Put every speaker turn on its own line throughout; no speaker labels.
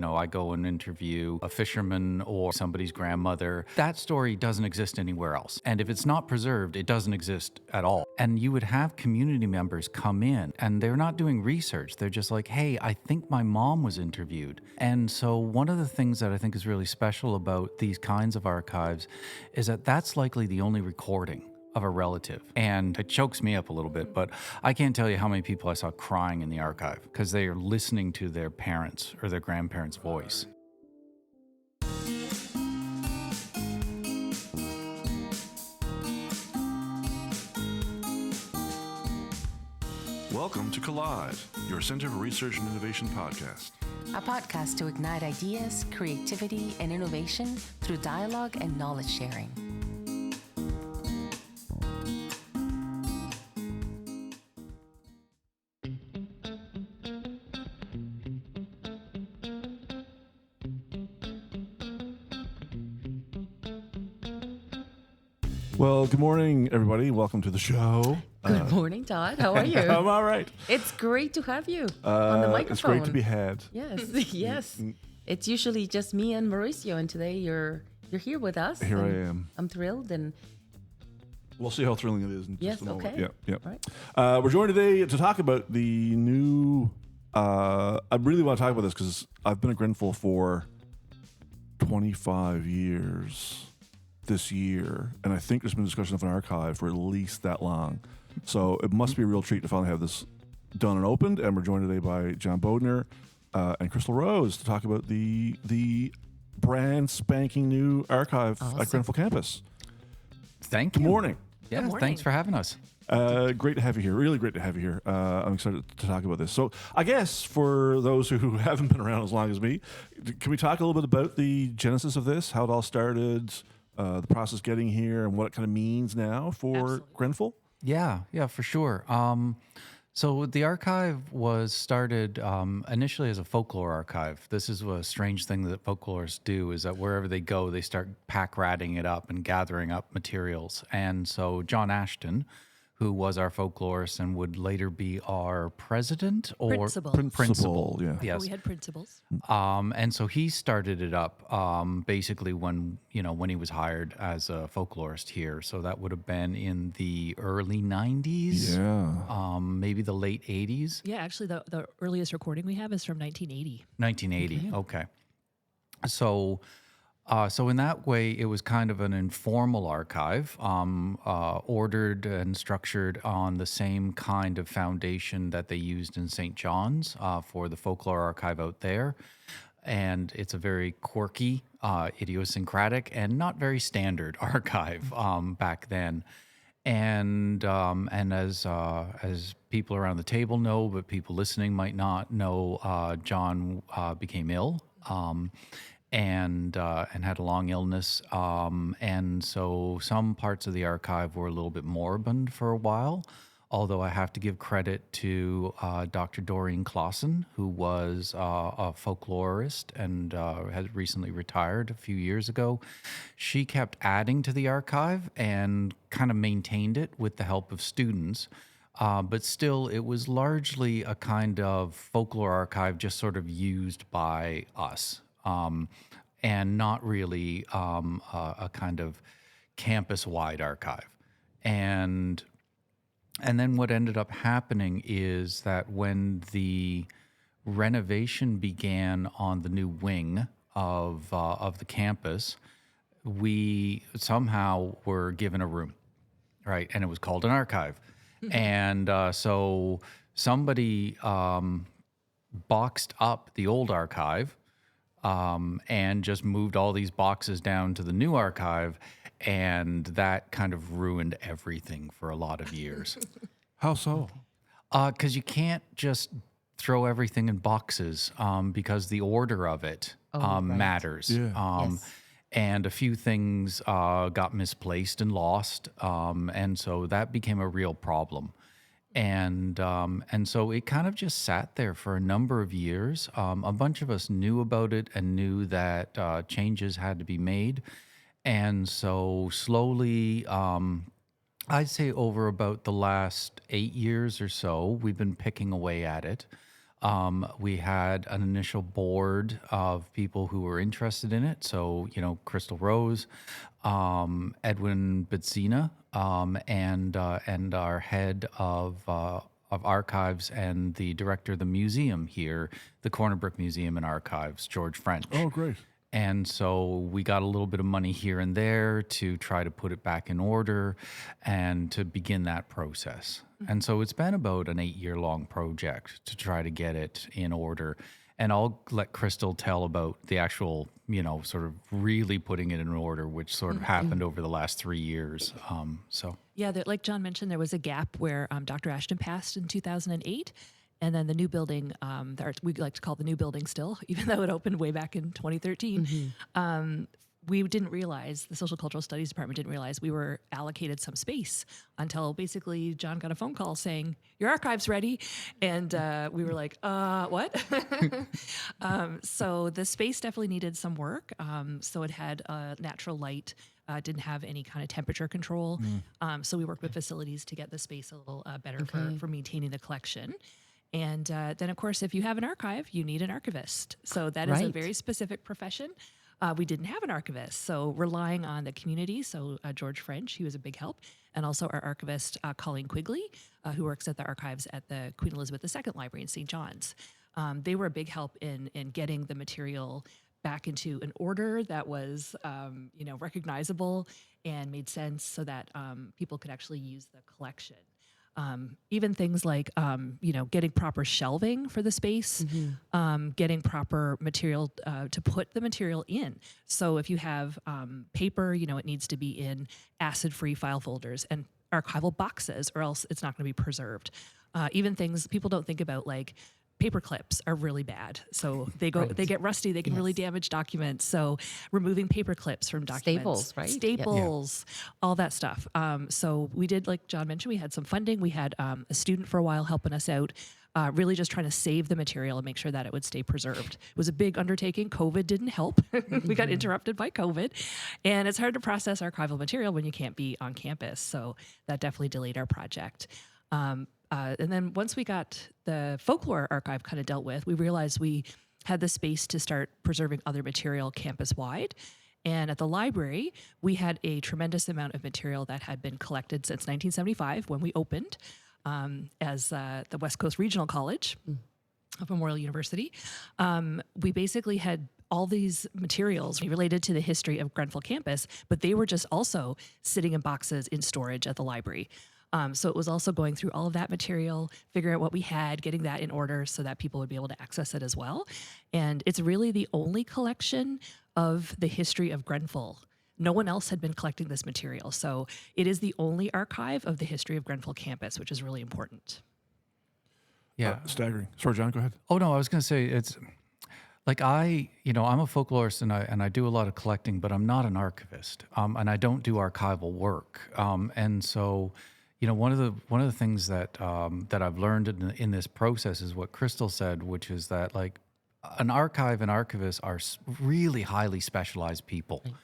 like, I go and interview a fisherman or somebody's grandmother. That story doesn't exist anywhere else. And if it's not preserved, it doesn't exist at all. And you would have community members come in and they're not doing research. They're just like, hey, I think my mom was interviewed. And so one of the things that I think is really special about these kinds of archives is that that's likely the only recording of a relative. And it chokes me up a little bit, but I can't tell you how many people I saw crying in the archive because they are listening to their parents' or their grandparents' voice.
Welcome to Collide, your Center for Research and Innovation podcast.
A podcast to ignite ideas, creativity, and innovation through dialogue and knowledge sharing.
Well, good morning, everybody. Welcome to the show.
Good morning, Todd. How are you?
I'm all right.
It's great to have you on the microphone.
It's great to be had.
Yes, yes. It's usually just me and Mauricio, and today you're here with us.
Here I am.
I'm thrilled, and
we'll see how thrilling it is in just a moment.
Okay.
Yeah.
All right.
We're joined today to talk about the new. I really want to talk about this because I've been at Grenfell for 25 years this year, and I think there's been discussion of an archive for at least that long. So it must be a real treat to finally have this done and opened. And we're joined today by John Bodner and Crystal Rose to talk about the brand spanking new archive at Grenfell campus.
Thank you.
Good morning.
Yeah,
Good morning.
Thanks for having us.
Great to have you here. Really great to have you here. I'm excited to talk about this. So I guess for those who haven't been around as long as me, can we talk a little bit about the genesis of this, how it all started, the process getting here, and what it kind of means now for
Absolutely.
Grenfell?
Yeah, for sure. So the archive was started initially as a folklore archive. This is a strange thing that folklorists do, is that wherever they go, they start pack-ratting it up and gathering up materials. And so John Ashton, who was our folklorist and would later be our president or principal.
Yeah.
Yes.
We had principals.
And so he started it up basically when he was hired as a folklorist here. So that would have been in the early 90s, maybe the late 80s.
Yeah, actually, the earliest recording we have is from 1980.
1980. Okay. So in that way, it was kind of an informal archive, ordered and structured on the same kind of foundation that they used in St. John's for the folklore archive out there. And it's a very quirky, idiosyncratic, and not very standard archive back then. And as people around the table know, but people listening might not know, John became ill. And had a long illness, and so some parts of the archive were a little bit moribund for a while, although I have to give credit to Dr. Doreen Clausen, who was a folklorist and had recently retired a few years ago. She kept adding to the archive and kind of maintained it with the help of students. But still, it was largely a kind of folklore archive just sort of used by us. And not really a kind of campus-wide archive. And then what ended up happening is that when the renovation began on the new wing of the campus, we somehow were given a room, right? And it was called an archive. And so somebody boxed up the old archive, and just moved all these boxes down to the new archive, and that kind of ruined everything for a lot of years.
How so?
Because you can't just throw everything in boxes because the order of it matters.
Yeah.
Yes.
And a few things got misplaced and lost, and so that became a real problem. And so it kind of just sat there for a number of years. A bunch of us knew about it and knew that changes had to be made. And so slowly, I'd say over about the last 8 years or so, we've been picking away at it. We had an initial board of people who were interested in it. So, Crystal Rose, Edwin Bitsina, and our head of archives and the director of the museum here, the Corner Brook Museum and Archives, George French.
Oh, great.
And so we got a little bit of money here and there to try to put it back in order and to begin that process. And so it's been about an 8-year-long project to try to get it in order. And I'll let Crystal tell about the actual, sort of really putting it in order, which sort of happened over the last 3 years.
Yeah, like John mentioned, there was a gap where Dr. Ashton passed in 2008. And then the new building, we like to call it the new building still, even though it opened way back in 2013. We didn't realize, the Social Cultural Studies Department didn't realize we were allocated some space until basically John got a phone call saying, your archive's ready. And we were like, what? So the space definitely needed some work. So it had natural light, didn't have any kind of temperature control. So we worked with facilities to get the space a little better for maintaining the collection. And then, of course, if you have an archive, you need an archivist. So that is a very specific profession. We didn't have an archivist, so relying on the community. So George French, he was a big help, and also our archivist, Colleen Quigley, who works at the archives at the Queen Elizabeth II Library in St. John's. They were a big help in getting the material back into an order that was, recognizable and made sense so that people could actually use the collection. Even things like, getting proper shelving for the space, getting proper material to put the material in. So if you have paper, it needs to be in acid-free file folders and archival boxes, or else it's not going to be preserved. Even things people don't think about, like paper clips are really bad. So they get rusty. They can really damage documents. So removing paper clips from documents.
Staples, right?
Staples, all that stuff. So we did, like John mentioned, we had some funding. We had a student for a while helping us out, really just trying to save the material and make sure that it would stay preserved. It was a big undertaking. COVID didn't help. We got interrupted by COVID. And it's hard to process archival material when you can't be on campus. So that definitely delayed our project. And then once we got the folklore archive kind of dealt with, we realized we had the space to start preserving other material campus-wide. And at the library, we had a tremendous amount of material that had been collected since 1975 when we opened as the West Coast Regional College of Memorial University. We basically had all these materials related to the history of Grenfell campus, but they were just also sitting in boxes in storage at the library. So it was also going through all of that material, figuring out what we had, getting that in order so that people would be able to access it as well. And it's really the only collection of the history of Grenfell. No one else had been collecting this material. So it is the only archive of the history of Grenfell campus, which is really important.
Yeah.
Staggering. Sorry, John, go ahead.
Oh, no, I was going to say it's like I'm a folklorist and I do a lot of collecting, but I'm not an archivist. And I don't do archival work. And so, one of the things that that I've learned in this process is what Crystal said, which is that like an archive and archivists are really highly specialized people. Right.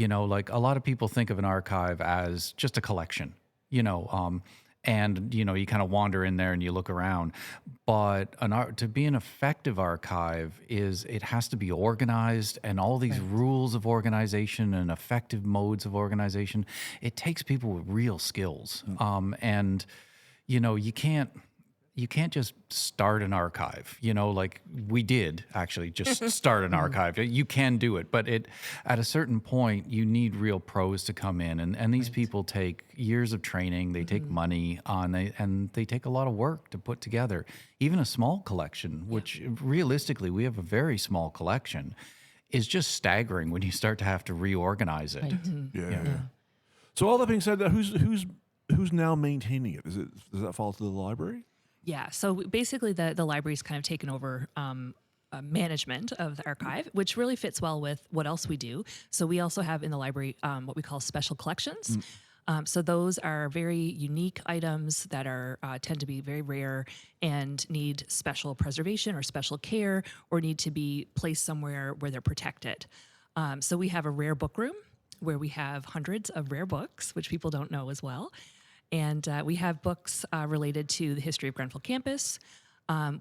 Like a lot of people think of an archive as just a collection, and you kind of wander in there and you look around. But to be an effective archive it has to be organized, and all these rules of organization and effective modes of organization. It takes people with real skills, and you can't just start an archive, like we did actually just start an archive. You can do it, but at a certain point, you need real pros to come in. And these people take years of training, they take money and they take a lot of work to put together. Even a small collection, which realistically, we have a very small collection, is just staggering when you start to have to reorganize it.
Right.
Yeah. So all that being said, who's now maintaining it? Does that fall to the library?
Yeah, so basically the library's kind of taken over management of the archive, which really fits well with what else we do. So we also have in the library what we call special collections. So those are very unique items that tend to be very rare and need special preservation or special care, or need to be placed somewhere where they're protected. So we have a rare book room where we have hundreds of rare books, which people don't know as well. And we have books related to the history of Grenfell campus.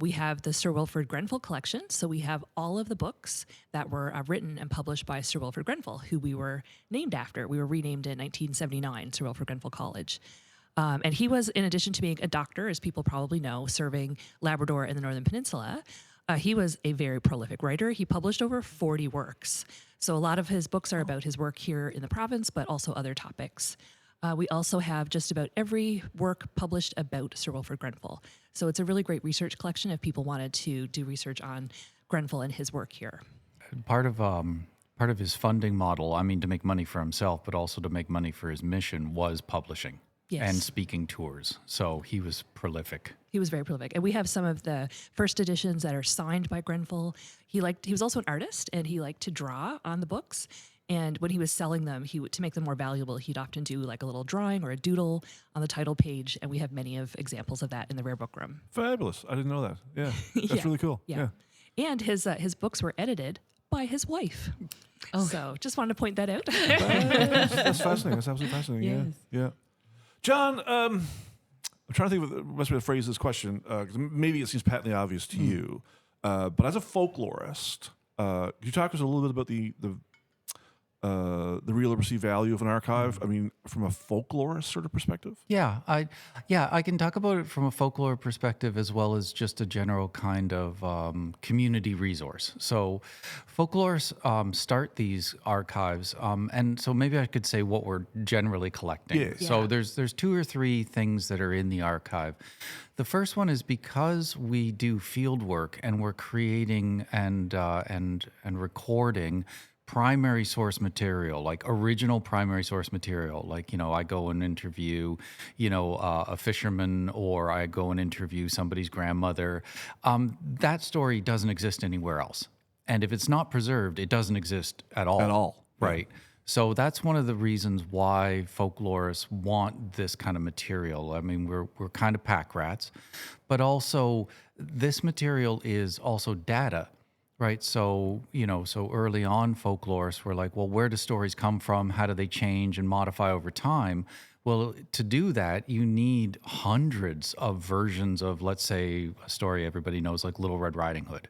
We have the Sir Wilfred Grenfell collection. So we have all of the books that were written and published by Sir Wilfred Grenfell, who we were named after. We were renamed in 1979, Sir Wilfred Grenfell College. And he was, in addition to being a doctor, as people probably know, serving Labrador in the Northern Peninsula, he was a very prolific writer. He published over 40 works. So a lot of his books are about his work here in the province, but also other topics. We also have just about every work published about Sir Wilfred Grenfell. So it's a really great research collection if people wanted to do research on Grenfell and his work here.
Part of his funding model, I mean, to make money for himself, but also to make money for his mission, was publishing.
Yes.
And speaking tours. So he was prolific.
He was very prolific. And we have some of the first editions that are signed by Grenfell. He was also an artist, and he liked to draw on the books. And when he was selling them, to make them more valuable, he'd often do like a little drawing or a doodle on the title page. And we have many of examples of that in the rare book room.
Fabulous. I didn't know that. Yeah. That's
Yeah.
really cool.
Yeah. And his books were edited by his wife. Oh. So just wanted to point that out.
That's fascinating. That's absolutely fascinating.
Yes.
Yeah. John, I'm trying to think of the best way to phrase this question, because maybe it seems patently obvious to you. But as a folklorist, could you talk to us a little bit about the real or perceived value of an archive? I mean, from a folklorist sort of perspective?
Yeah, I can talk about it from a folklore perspective as well as just a general kind of community resource. So folklorists start these archives, and so maybe I could say what we're generally collecting.
Yeah.
So there's 2 or 3 things that are in the archive. The first one is because we do field work and we're creating and recording primary source material, like original primary source material. Like, I go and interview, a fisherman, or I go and interview somebody's grandmother. That story doesn't exist anywhere else. And if it's not preserved, it doesn't exist at all.
At all.
Right. So that's one of the reasons why folklorists want this kind of material. I mean, we're kind of pack rats, but also this material is also data. Right. So, so early on, folklorists were like, well, where do stories come from? How do they change and modify over time? Well, to do that, you need hundreds of versions of, let's say, a story everybody knows, like Little Red Riding Hood.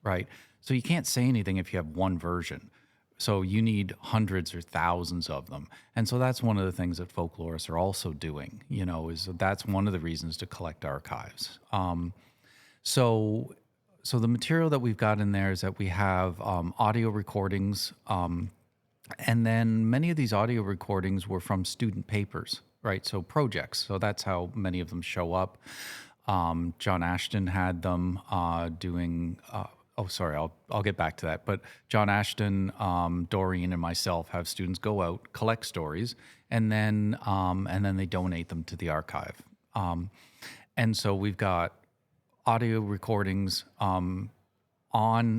Right. So you can't say anything if you have one version. So you need hundreds or thousands of them. And so that's one of the things that folklorists are also doing, is that's one of the reasons to collect archives. So the material that we've got in there is that we have audio recordings, and then many of these audio recordings were from student papers, right? So projects. So that's how many of them show up. John Ashton had them doing. I'll get back to that. But John Ashton, Doreen, and myself have students go out, collect stories, and then they donate them to the archive. And so we've got audio recordings on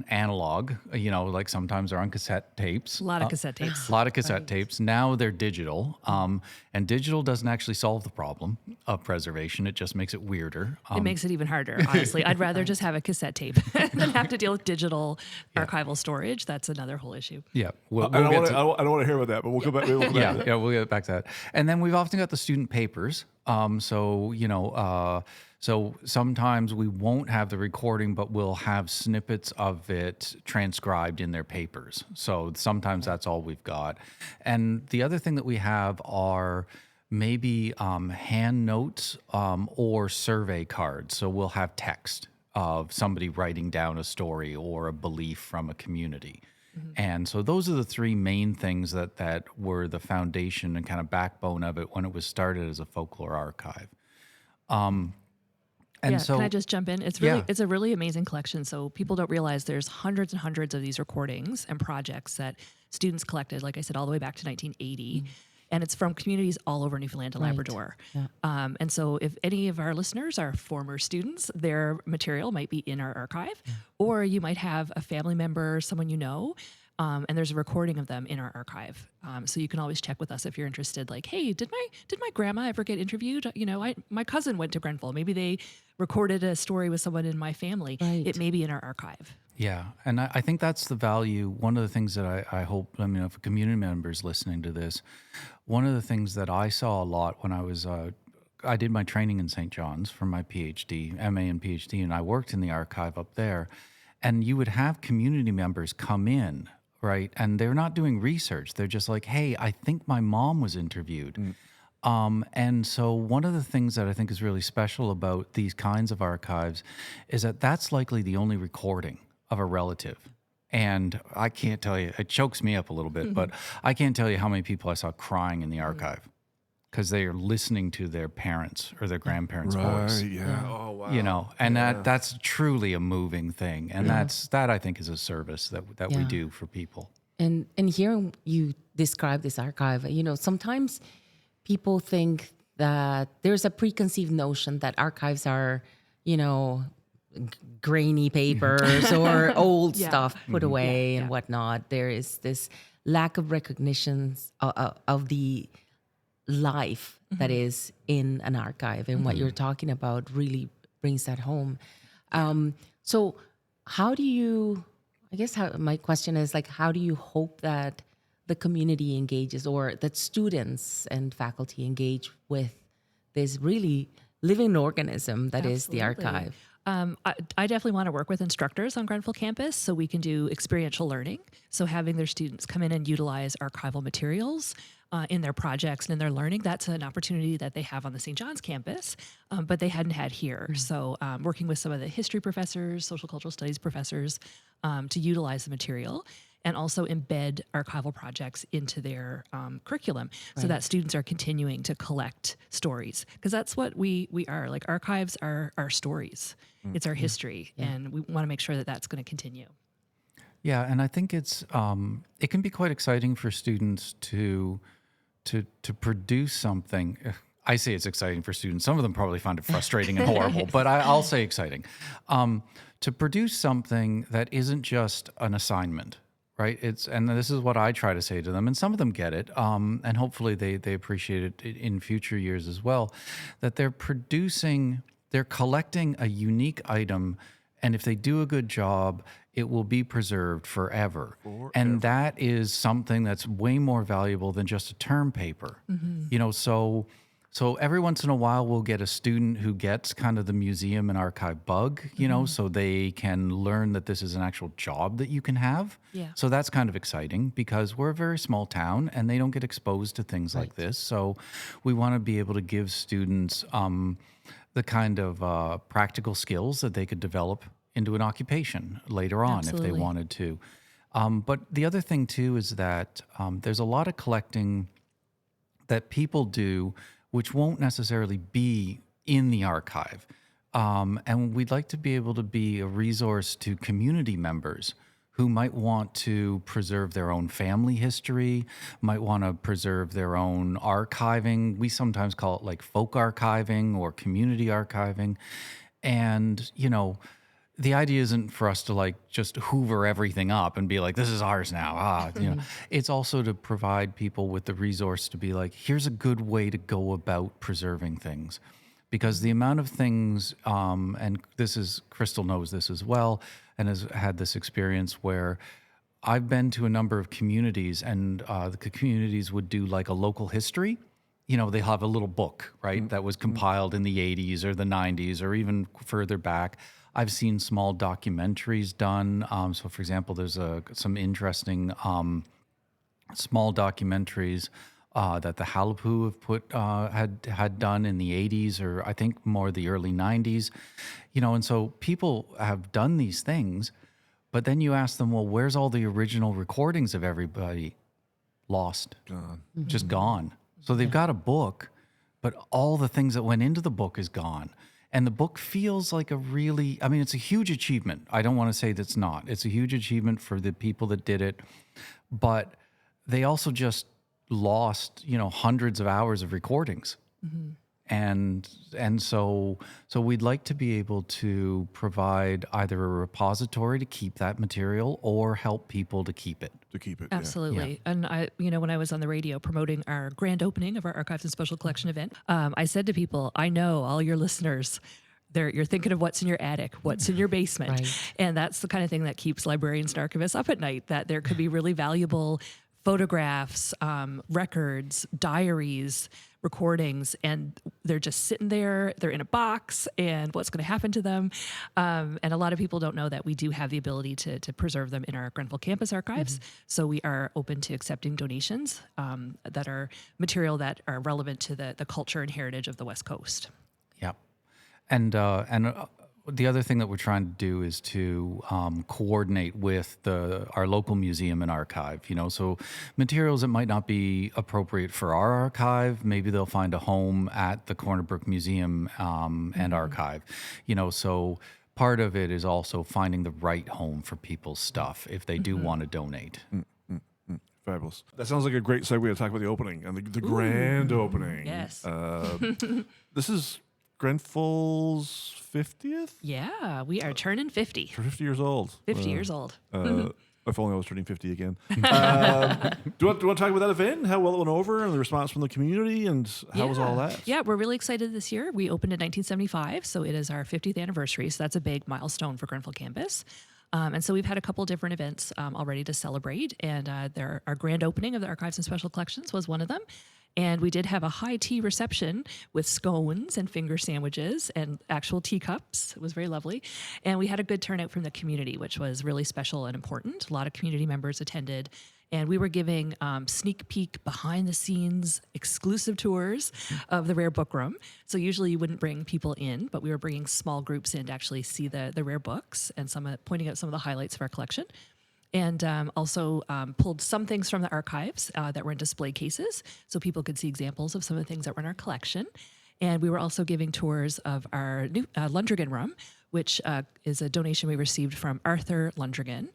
analog, like sometimes they're on cassette tapes.
A lot of cassette tapes.
A lot of cassette tapes. Now they're digital. And digital doesn't actually solve the problem of preservation. It just makes it weirder.
It makes it even harder, honestly. I'd rather just have a cassette tape than have to deal with digital archival storage. That's another whole issio
Yeah.
I don't want to hear about that, but we'll come back. We'll come back to that.
Yeah, we'll get back to that. And then we've often got the student papers. So sometimes we won't have the recording, but we'll have snippets of it transcribed in their papers. So sometimes that's all we've got. And the other thing that we have are maybe hand notes or survey cards. So we'll have text of somebody writing down a story or a belief from a community. Mm-hmm. And so those are the 3 main things that were the foundation and kind of backbone of it when it was started as a folklore archive.
Can I just jump in? It's a really amazing collection. So people don't realize there's hundreds and hundreds of these recordings and projects that students collected, like I said, all the way back to 1980. And it's from communities all over Newfoundland and Labrador. Yeah. And so if any of our listeners are former students, their material might be in our archive, or you might have a family member, someone and there's a recording of them in our archive. So you can always check with us if you're interested. Like, hey, did my grandma ever get interviewed? My cousin went to Grenfell. Maybe they recorded a story with someone in my family. Right. It may be in our archive.
Yeah, and I think that's the value. One of the things that I hope, if a community member is listening to this, one of the things that I saw a lot when I was I did my training in St. John's for my PhD, MA and PhD, and I worked in the archive up there. And you would have community members come in, right? And they're not doing research. They're just like, hey, I think my mom was interviewed. And so one of the things that I think is really special about these kinds of archives is that that's likely the only recording of a relative. And I can't tell you, it chokes me up a little bit, but I can't tell you how many people I saw crying in the archive because they are listening to their parents or their grandparents' voice.
Yeah. Oh, wow.
You know, and that's truly a moving thing. And that I think is a service that we do for people.
And hearing you describe this archive, you know, sometimes people think that there's a preconceived notion that archives are, you know, grainy papers or old stuff put away and whatnot. There is this lack of recognition of the life that is in an archive, and what you're talking about really brings that home. So how do you, I guess my question is like, how do you hope that the community engages, or that students and faculty engage with this really living organism that is the archive?
I definitely want to work with instructors on Grenfell campus so we can do experiential learning. So having their students come in and utilize archival materials in their projects and in their learning, that's an opportunity that they have on the St. John's campus, but they hadn't had here. So working with some of the history professors, social cultural studies professors to utilize the material, and also embed archival projects into their curriculum so that students are continuing to collect stories. Because that's what we are. Like, archives are our stories. It's our history. And we want to make sure that that's going to continue.
Yeah, and I think it's it can be quite exciting for students to produce something. I say it's exciting for students. Some of them probably find it frustrating and horrible, but I'll say exciting. To produce something that isn't just an assignment, right? And this is what I try to say to them, and some of them get it, and hopefully they appreciate it in future years as well, that they're collecting a unique item, and if they do a good job, it will be preserved forever. And that is something that's way more valuable than just a term paper. You know, so every once in a while we'll get a student who gets kind of the museum and archive bug, you know, so they can learn that this is an actual job that you can have.
Yeah.
So that's kind of exciting because we're a very small town and they don't get exposed to things like this. So we want to be able to give students the kind of practical skills that they could develop into an occupation later on if they wanted to. But the other thing too is that there's a lot of collecting that people do which won't necessarily be in the archive. And we'd like to be able to be a resource to community members who might want to preserve their own family history, might want to preserve their own archiving. We sometimes call it like folk archiving or community archiving. And, you know, the idea isn't for us to like just hoover everything up and be like, this is ours now. You know, it's also to provide people with the resource to be like, here's a good way to go about preserving things. Because the amount of things, and Crystal knows this as well, and has had this experience where I've been to a number of communities and the communities would do like a local history. You know, they have a little book, right, that was compiled in the 80s or the 90s or even further back. I've seen small documentaries done. So, for example, there's some interesting small documentaries that the Halapu have had done in the 80s, or I think more the early 90s. You know, and so people have done these things, but then you ask them, well, where's all the original recordings of everybody? Lost.
Gone.
Just gone. So they've got a book, but all the things that went into the book is gone. And the book feels like it's a huge achievement. I don't want to say that's not. It's a huge achievement for the people that did it, but they also just lost, you know, hundreds of hours of recordings. And so we'd like to be able to provide either a repository to keep that material or help people to keep it.
Absolutely. And I, you know, when I was on the radio promoting our grand opening of our Archives and Special Collection event, I said to people, I know all your listeners, you're thinking of what's in your attic, what's in your basement.
Right.
And that's the kind of thing that keeps librarians and archivists up at night, that there could be really valuable photographs, records, diaries, recordings, and they're just sitting there. They're in a box, and what's going to happen to them? And a lot of people don't know that we do have the ability to preserve them in our Grenfell campus archives. So we are open to accepting donations that are material that are relevant to the culture and heritage of the West Coast.
Yeah. And the other thing that we're trying to do is to coordinate with our local museum and archive, so materials that might not be appropriate for our archive, maybe they'll find a home at the Corner Brook Museum and archive, so part of it is also finding the right home for people's stuff if they do want to donate.
Fabulous. That sounds like a great segue to talk about the opening and the grand opening.
Yes.
This is Grenfell's 50th?
Yeah, we are turning 50.
For 50 years old.
50 years old.
If only I was turning 50 again. Do you want to talk about that event, how well it went over, and the response from the community, and how was all that?
Yeah, we're really excited this year. We opened in 1975, so it is our 50th anniversary. So that's a big milestone for Grenfell campus. And so we've had a couple different events already to celebrate, and our grand opening of the Archives and Special Collections was one of them. And we did have a high tea reception with scones and finger sandwiches and actual teacups. It was very lovely. And we had a good turnout from the community, which was really special and important. A lot of community members attended. And we were giving sneak peek behind the scenes exclusive tours of the rare book room. So usually you wouldn't bring people in, but we were bringing small groups in to actually see the rare books and pointing out some of the highlights of our collection. And also pulled some things from the archives that were in display cases so people could see examples of some of the things that were in our collection. And we were also giving tours of our new Lundrigan room, which is a donation we received from Arthur Lundrigan,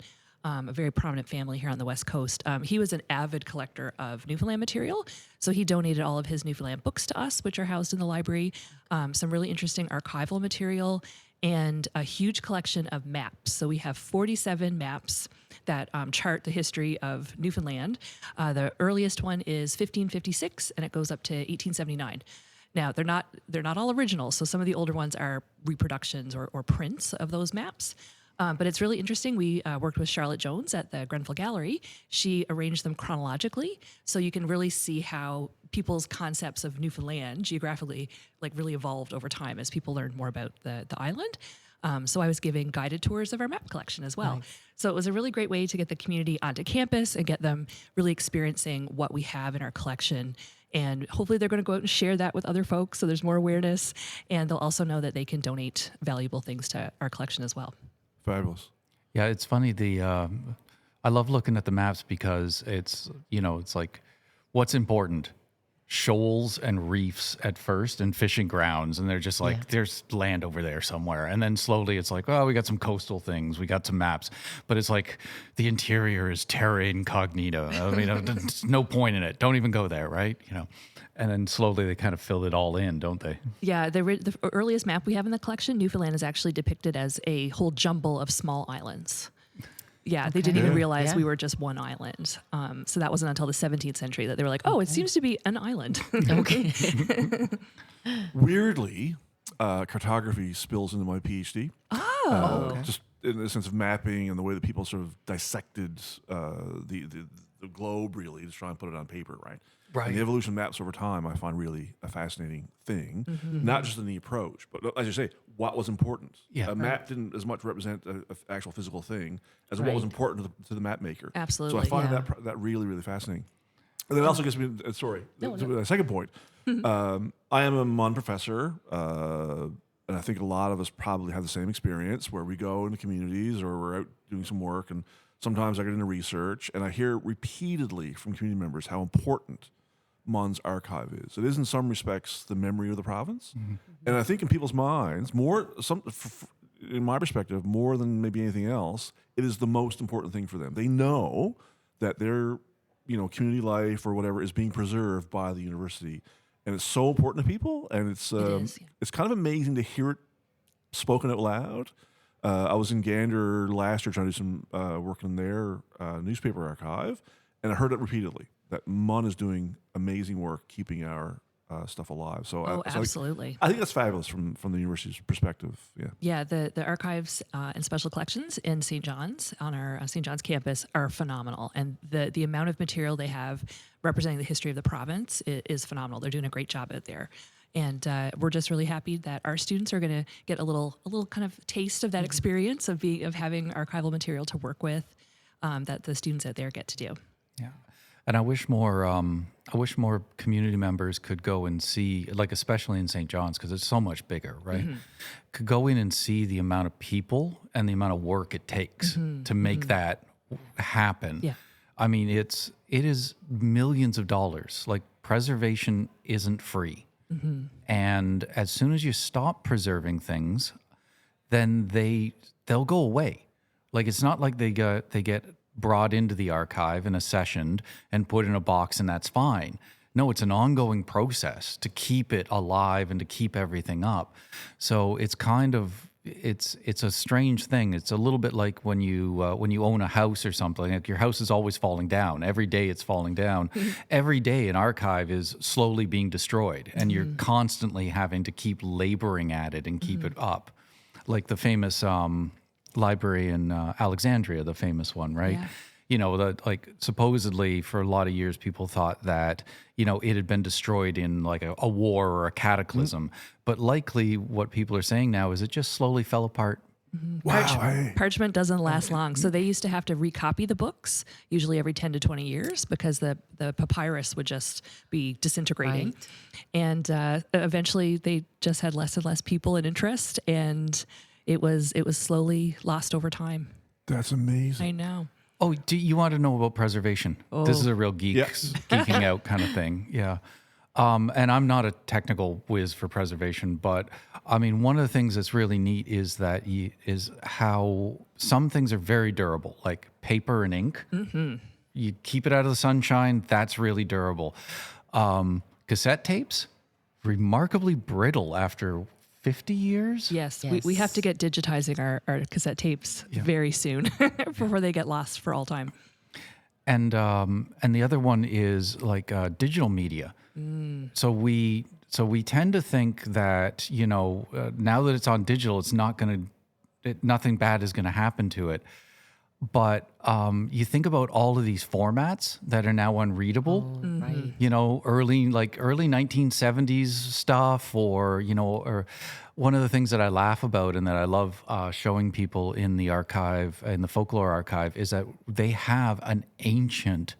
a very prominent family here on the West Coast. He was an avid collector of Newfoundland material, so he donated all of his Newfoundland books to us, which are housed in the library, some really interesting archival material, and a huge collection of maps. So we have 47 maps that chart the history of Newfoundland. The earliest one is 1556, and it goes up to 1879. Now, they're not all original, so some of the older ones are reproductions or prints of those maps. But it's really interesting. We worked with Charlotte Jones at the Grenfell Gallery. She arranged them chronologically, so you can really see how people's concepts of Newfoundland geographically really evolved over time as people learned more about the island. So I was giving guided tours of our map collection as well. Nice. So it was a really great way to get the community onto campus and get them really experiencing what we have in our collection. And hopefully they're going to go out and share that with other folks so there's more awareness. And they'll also know that they can donate valuable things to our collection as well.
Fabulous.
Yeah, it's funny. I love looking at the maps because it's like what's important. Shoals and reefs at first and fishing grounds, and they're just like there's land over there somewhere, and then slowly it's like, oh, we got some coastal things, we got some maps, but it's like the interior is terra incognita. I mean, there's no point in it, don't even go there, right? And then slowly they kind of fill it all in, don't they?
Yeah, the earliest map we have in the collection, Newfoundland, is actually depicted as a whole jumble of small islands. Yeah, they didn't even realize we were just one island. So that wasn't until the 17th century that they were like, oh, it seems to be an island.
Okay.
Weirdly, cartography spills into my PhD.
Oh.
Just in the sense of mapping and the way that people sort of dissected the globe, really, to try and put it on paper, right?
Right.
And the evolution of maps over time, I find really a fascinating thing, not just in the approach, but as you say, what was important.
Yeah.
A map didn't as much represent an actual physical thing as what was important to the map maker.
Absolutely.
So I find that really, really fascinating. And that also gets me, to my second point. I am a MUN professor, and I think a lot of us probably have the same experience where we go into communities or we're out doing some work, and sometimes I get into research, and I hear repeatedly from community members how important MUN's archive is. It is, in some respects, the memory of the province. And I think in people's minds, in my perspective, more than maybe anything else, it is the most important thing for them. They know that their community life or whatever is being preserved by the university. And it's so important to people, and it's kind of amazing to hear it spoken out loud. I was in Gander last year trying to do some work in their newspaper archive, and I heard it repeatedly, that MUN is doing amazing work keeping our stuff alive. So,
Oh,
so
absolutely.
I think that's fabulous from the university's perspective. Yeah.
Yeah, the archives and special collections in St. John's on our St. John's campus are phenomenal, and the amount of material they have representing the history of the province is phenomenal. They're doing a great job out there, and we're just really happy that our students are going to get a little kind of taste of that experience of having archival material to work with that the students out there get to do.
Yeah, and I wish more community members could go and see, like especially in St. John's, because it's so much bigger, right? Could go in and see the amount of people and the amount of work it takes to make that happen.
Yeah.
I mean, it is millions of dollars. Like preservation isn't free, and as soon as you stop preserving things, then they'll go away. Like it's not like they get brought into the archive and accessioned and put in a box and that's fine. No, it's an ongoing process to keep it alive and to keep everything up. So it's kind of it's a strange thing. It's a little bit like when you own a house or something. Like your house is always falling down. Every day it's falling down. Every day an archive is slowly being destroyed, and you're constantly having to keep laboring at it and keep it up. Like the famous library in Alexandria, the famous one, right?
Yeah.
You know, like supposedly for a lot of years, people thought that, you know, it had been destroyed in like a war or a cataclysm. But likely what people are saying now is it just slowly fell apart.
Wow.
Parchment doesn't last long. So they used to have to recopy the books, usually every 10 to 20 years, because the papyrus would just be disintegrating.
Right.
And eventually they just had less and less people and interest, and it was slowly lost over time.
That's amazing.
I know.
Oh, do you want to know about preservation? This is a real geeking out kind of thing. Yeah. And I'm not a technical whiz for preservation, but I mean, one of the things that's really neat is that is how some things are very durable, like paper and ink. You keep it out of the sunshine, that's really durable. Cassette tapes, remarkably brittle after 50 years.
Yes. We have to get digitizing our cassette tapes very soon before they get lost for all time.
And the other one is like digital media. So we tend to think that, you know, now that it's on digital, it's nothing bad is going to happen to it. But you think about all of these formats that are now unreadable.
Right.
You know, early 1970s stuff, or one of the things that I laugh about and that I love showing people in the archive, in the folklore archive, is that they have an ancient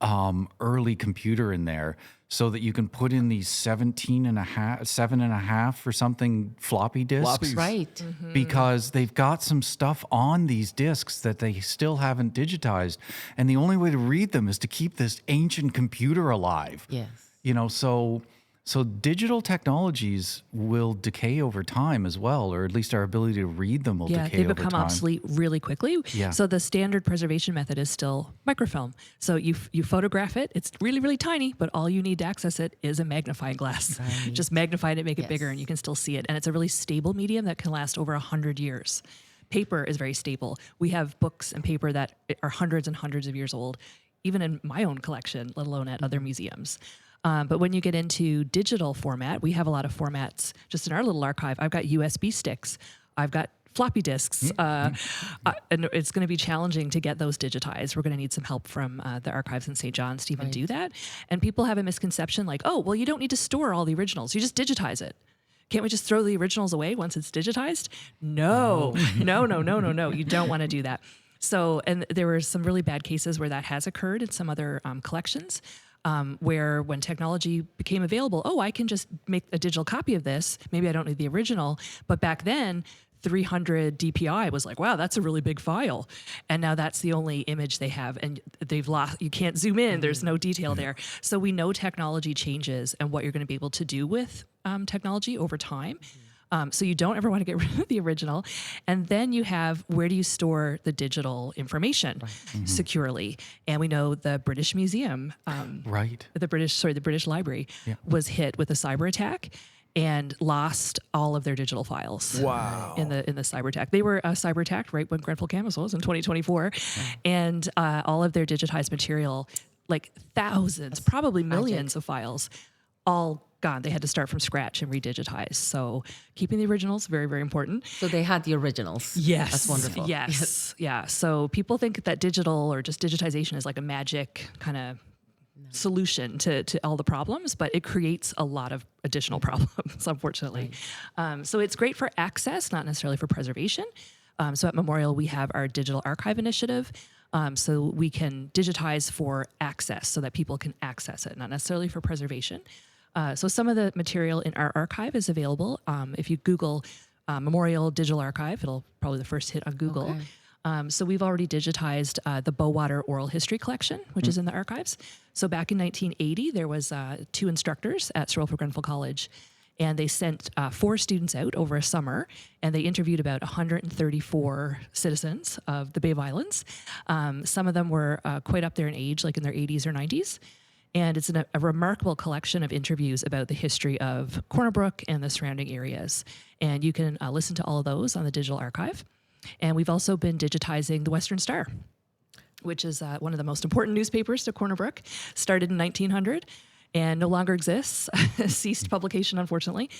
early computer in there, so that you can put in these 7.5 or something floppy disks.
Floppies.
Right.
Because they've got some stuff on these disks that they still haven't digitized. And the only way to read them is to keep this ancient computer alive.
Yes.
You know, so digital technologies will decay over time as well, or at least our ability to read them will decay
They
over
become
time.
obsolete really quickly.
Yeah.
So the standard preservation method is still microfilm. So you photograph it. It's really, really tiny, but all you need to access it is a magnifying glass. Just magnify it, make it bigger, and you can still see it. And it's a really stable medium that can last over 100 years. Paper is very stable. We have books and paper that are hundreds and hundreds of years old, even in my own collection, let alone at other museums. But when you get into digital format, we have a lot of formats just in our little archive. I've got USB sticks. I've got floppy disks. And it's going to be challenging to get those digitized. We're going to need some help from the archives in St. John's to even do that. And people have a misconception like, oh, well, you don't need to store all the originals. You just digitize it. Can't we just throw the originals away once it's digitized? No. You don't want to do that. So, and there were some really bad cases where that has occurred in some other collections. Where when technology became available, I can just make a digital copy of this. Maybe I don't need the original. But back then, 300 DPI was like, wow, that's a really big file. And now that's the only image they have. And they've lost, you can't zoom in. There's no detail there. So we know technology changes and what you're going to be able to do with technology over time. So you don't ever want to get rid of the original. And then you have, where do you store the digital information securely? And we know the British Museum, the British Library was hit with a cyber attack and lost all of their digital files.
Wow.
In the cyber attack. They were cyber attacked right when Grenfell campus was in 2024. And all of their digitized material, like thousands, probably millions of files, all gone. They had to start from scratch and redigitize. So keeping the originals, very, very important.
So they had the originals.
Yes.
That's wonderful.
Yes. Yeah. So people think that digital or just digitization is like a magic kind of solution to all the problems, but it creates a lot of additional problems, unfortunately. So it's great for access, not necessarily for preservation. So at Memorial, we have our digital archive initiative. So we can digitize for access so that people can access it, not necessarily for preservation. So some of the material in our archive is available. If you Google Memorial Digital Archive, it'll probably the first hit on Google.
Okay.
So we've already digitized the Bowater Oral History Collection, which is in the archives. So back in 1980, there was 2 instructors at Sir Wilfred Grenfell College, and they sent 4 students out over a summer, and they interviewed about 134 citizens of the Bay of Islands. Some of them were quite up there in age, like in their 80s or 90s. And it's a remarkable collection of interviews about the history of Corner Brook and the surrounding areas. And you can listen to all of those on the digital archive. And we've also been digitizing the Western Star, which is one of the most important newspapers to Corner Brook, started in 1900 and no longer exists, ceased publication, unfortunately.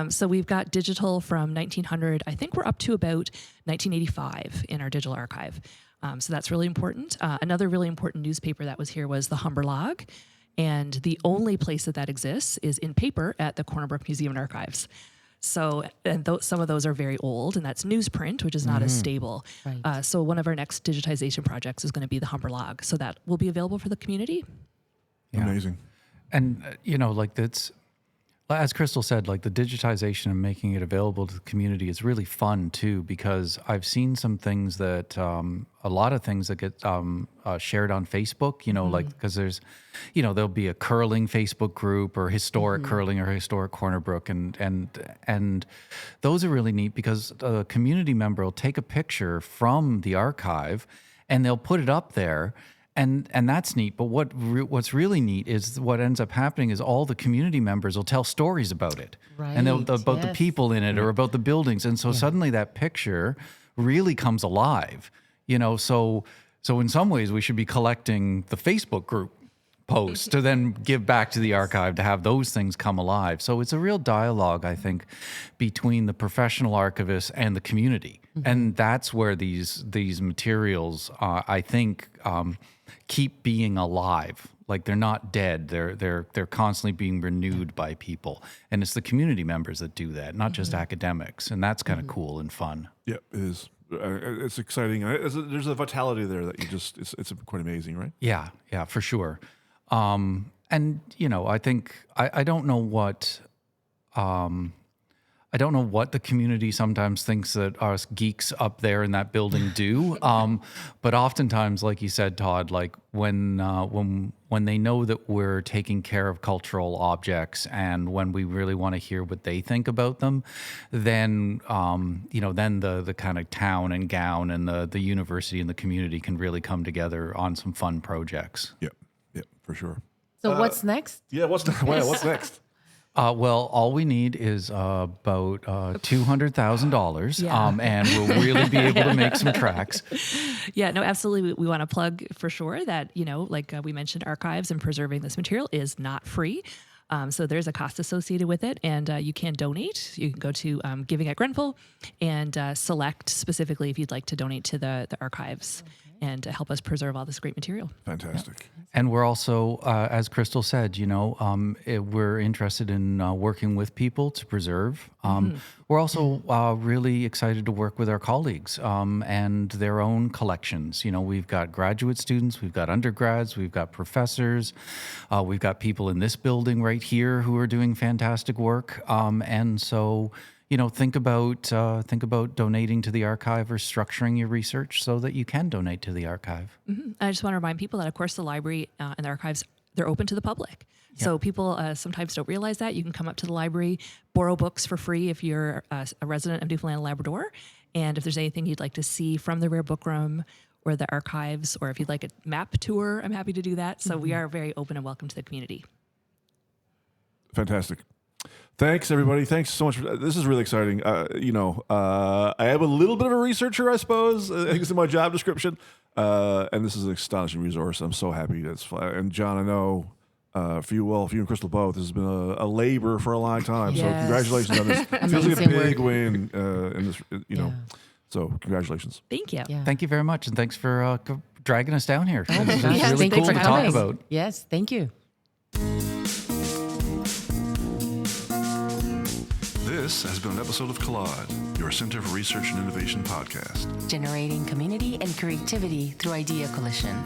So we've got digital from 1900, I think we're up to about 1985 in our digital archive. So that's really important. Another really important newspaper that was here was the Humber Log. And the only place that exists is in paper at the Corner Brook Museum and Archives. So, and some of those are very old, and that's newsprint, which is not as stable.
Right.
So one of our next digitization projects is going to be the Humber Log. So that will be available for the community.
Yeah.
Amazing.
And, like that's, as Crystal said, like the digitization and making it available to the community is really fun too, because I've seen some things that, a lot of things that get shared on Facebook, like, because there's, there'll be a curling Facebook group or historic curling or historic Corner Brook. And those are really neat because a community member will take a picture from the archive and they'll put it up there. And that's neat, but what's really neat is what ends up happening is all the community members will tell stories about it, and about the people in it or about the buildings, and so suddenly that picture really comes alive. So in some ways we should be collecting the Facebook group posts to then give back to the archive to have those things come alive. So it's a real dialogue, I think, between the professional archivists and the community, and that's where these materials, I think. Keep being alive. Like they're not dead. They're constantly being renewed by people, and it's the community members that do that, not just academics. And that's kind of cool and fun.
Yeah, it is. It's exciting. There's a vitality there that it's quite amazing, right?
Yeah, for sure. And I think I don't know what. I don't know what the community sometimes thinks that us geeks up there in that building do, but oftentimes, like you said, Todd, like when they know that we're taking care of cultural objects and when we really want to hear what they think about them, then then the kind of town and gown and the university and the community can really come together on some fun projects.
Yeah, for sure.
So what's next?
Yeah, what's next?
Well, all we need is about $200,000, and we'll really be able to make some tracks.
Yeah, no, absolutely. We want to plug for sure that, like we mentioned, archives and preserving this material is not free. So there's a cost associated with it, and you can donate. You can go to Giving at Grenfell and select specifically if you'd like to donate to the archives and to help us preserve all this great material.
Fantastic.
And we're also, as Crystal said, we're interested in working with people to preserve. We're also really excited to work with our colleagues and their own collections. We've got graduate students, we've got undergrads, we've got professors, we've got people in this building right here who are doing fantastic work. And so, think about donating to the archive or structuring your research so that you can donate to the archive.
I just want to remind people that, of course, the library and the archives, they're open to the public. So people sometimes don't realize that. You can come up to the library, borrow books for free if you're a resident of Newfoundland and Labrador. And if there's anything you'd like to see from the Rare Book Room or the archives, or if you'd like a map tour, I'm happy to do that. So we are very open and welcome to the community.
Fantastic. Thanks, everybody. Thanks so much. This is really exciting. I am a little bit of a researcher, I suppose. I think it's in my job description. And this is an astonishing resource. I'm so happy that's fun. And John, I know for you and Crystal both. This has been a labor for a long time. So
Yes.
congratulations on this. Feels like a
Amazing
big
work.
win in this, know. So congratulations.
Thank you.
Yeah.
Thank you very much, and thanks for dragging us down here.
Oh my
It's
gosh,
really
thank you
cool
for
to talk
coming.
about.
Yes, thank you.
This has been an episode of Collide, your Center for Research and Innovation podcast.
Generating community and creativity through idea collision.